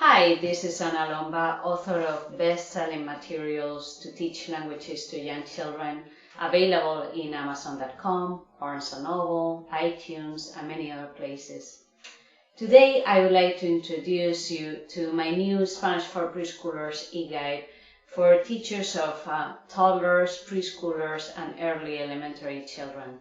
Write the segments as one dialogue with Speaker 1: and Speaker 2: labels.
Speaker 1: Hi, this is Lomba, author of best-selling materials to teach languages to young children, available in Amazon.com, Barnes & Noble, iTunes, and many other places. Today, I would like to introduce you to my new Spanish for Preschoolers e-guide for teachers of toddlers, preschoolers, and early elementary children.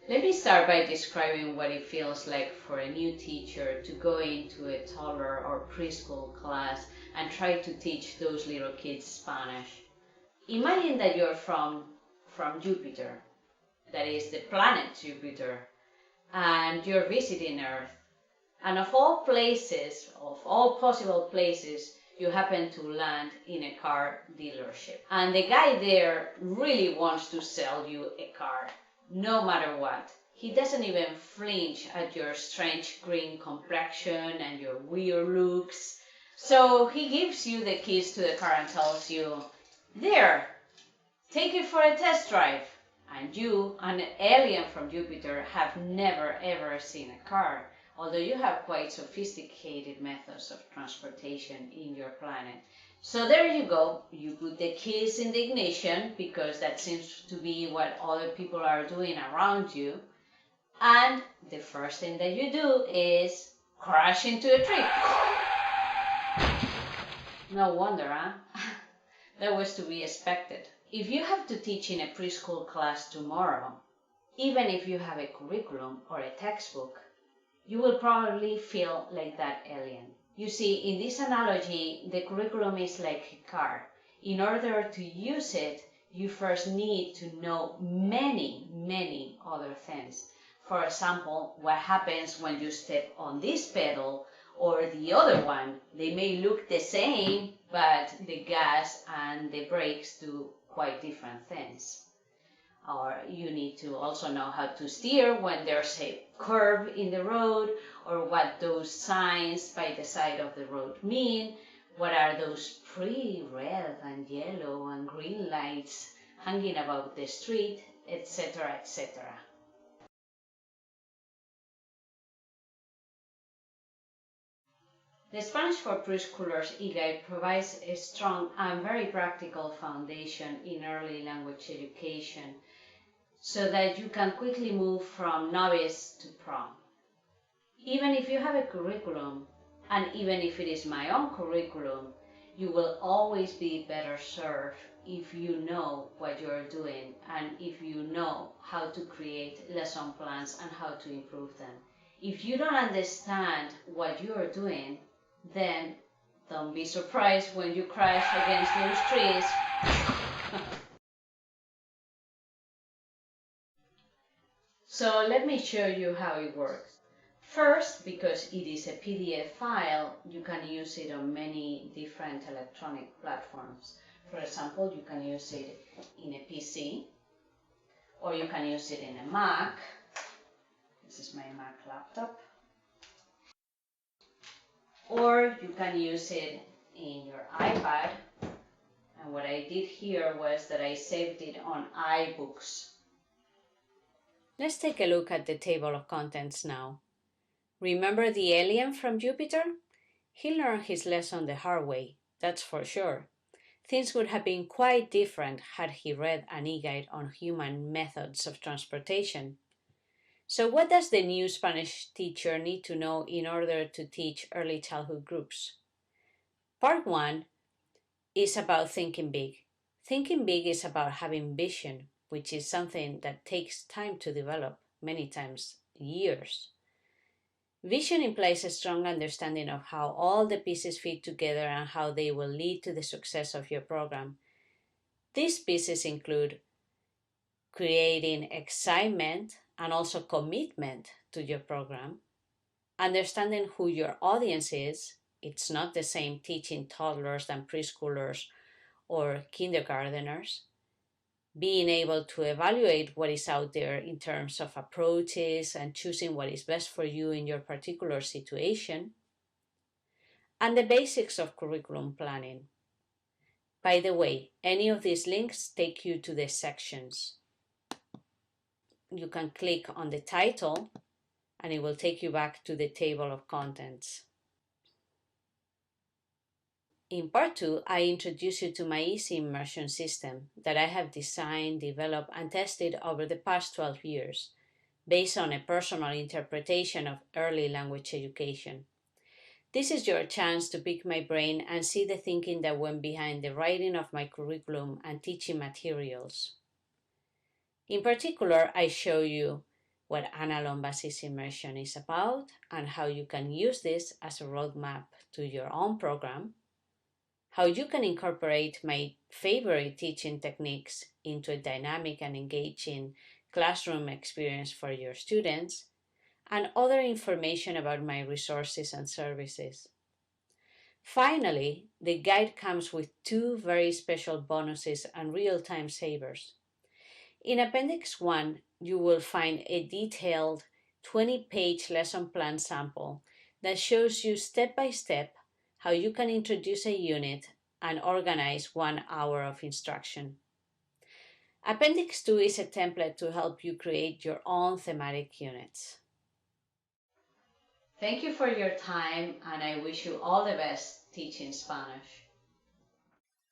Speaker 1: Let me start by describing what it feels like for a new teacher to go into a toddler or preschool class and try to teach those little kids Spanish. Imagine that you're from Jupiter, that is the planet Jupiter, and you're visiting Earth. And of all places, of all possible places, you happen to land in a car dealership. And the guy there really wants to sell you a car. No matter what. He doesn't even flinch at your strange green complexion and your weird looks. So he gives you the keys to the car and tells you, "There, take it for a test drive." And you, an alien from Jupiter, have never ever seen a car, although you have quite sophisticated methods of transportation in your planet. So there you go, you put the keys in the ignition, because that seems to be what other people are doing around you, and the first thing that you do is crash into a tree. No wonder, huh? That was to be expected. If you have to teach in a preschool class tomorrow, even if you have a curriculum or a textbook, you will probably feel like that alien. You see, in this analogy, the curriculum is like a car. In order to use it, you first need to know many other things. For example, what happens when you step on this pedal or the other one. They may look the same, but the gas and the brakes do quite different things. Or you need to also know how to steer when there's a curve in the road, or what those signs by the side of the road mean, what are those pretty red and yellow and green lights hanging about the street, etc., etc. The Spanish for Preschoolers e-guide provides a strong and very practical foundation in early language education, so that you can quickly move from novice to pro. Even if you have a curriculum, and even if it is my own curriculum, you will always be better served if you know what you're doing and if you know how to create lesson plans and how to improve them. If you don't understand what you're doing, then don't be surprised when you crash against those trees. So let me show you how it works. First, because it is a PDF file, you can use it on many different electronic platforms. For example, you can use it in a PC, or you can use it in a Mac. This is my Mac laptop. Or you can use it in your iPad. And what I did here was that I saved it on iBooks. Let's take a look at the table of contents now. Remember the alien from Jupiter? He learned his lesson the hard way, that's for sure. Things would have been quite different had he read an e-guide on human methods of transportation. So what does the new Spanish teacher need to know in order to teach early childhood groups? Part 1 is about thinking big. Thinking big is about having vision, which is something that takes time to develop, many times years. Vision implies a strong understanding of how all the pieces fit together and how they will lead to the success of your program. These pieces include creating excitement and also commitment to your program, understanding who your audience is. It's not the same teaching toddlers than preschoolers or kindergarteners. Being able to evaluate what is out there in terms of approaches and choosing what is best for you in your particular situation. And the basics of curriculum planning. By the way, any of these links take you to the sections. You can click on the title and it will take you back to the table of contents. In part 2, I introduce you to my easy immersion system that I have designed, developed, and tested over the past 12 years, based on a personal interpretation of early language education. This is your chance to pick my brain and see the thinking that went behind the writing of my curriculum and teaching materials. In particular, I show you what Ana Lomba's immersion is about and how you can use this as a roadmap to your own program, how you can incorporate my favorite teaching techniques into a dynamic and engaging classroom experience for your students, and other information about my resources and services. Finally, the guide comes with 2 very special bonuses and real-time savers. In Appendix 1, you will find a detailed 20-page lesson plan sample that shows you step by step how you can introduce a unit and organize 1 hour of instruction. Appendix 2 is a template to help you create your own thematic units. Thank you for your time, and I wish you all the best teaching Spanish.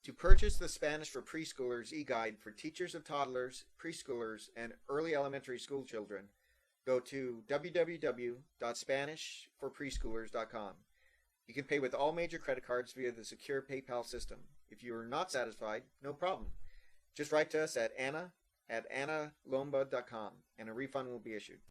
Speaker 2: To purchase the Spanish for Preschoolers e-guide for teachers of toddlers, preschoolers, and early elementary school children, go to www.spanishforpreschoolers.com. You can pay with all major credit cards via the secure PayPal system. If you are not satisfied, no problem. Just write to us at anna@annalomba.com and a refund will be issued.